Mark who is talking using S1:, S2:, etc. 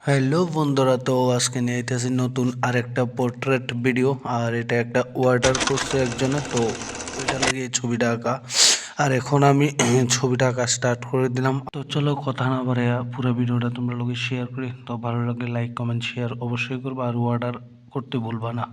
S1: Hello বন্ধুরা, তো আজকে নিয়ে আইতেছি নতুন আরেকটা পোর্ট্রেট ভিডিও। আর এটা একটা অর্ডার করছে একজনে, তো ওইটা লাগে এই ছবিটা আঁকা। আর এখন আমি ছবিটা আঁকা স্টার্ট করে দিলাম। তো চলো কথা না বাড়াইয়া পুরো ভিডিওটা তোমরা লোকে শেয়ার করি। তো ভালো লাগলে লাইক কমেন্ট শেয়ার অবশ্যই করবা, আর অর্ডার করতে ভুলবা না।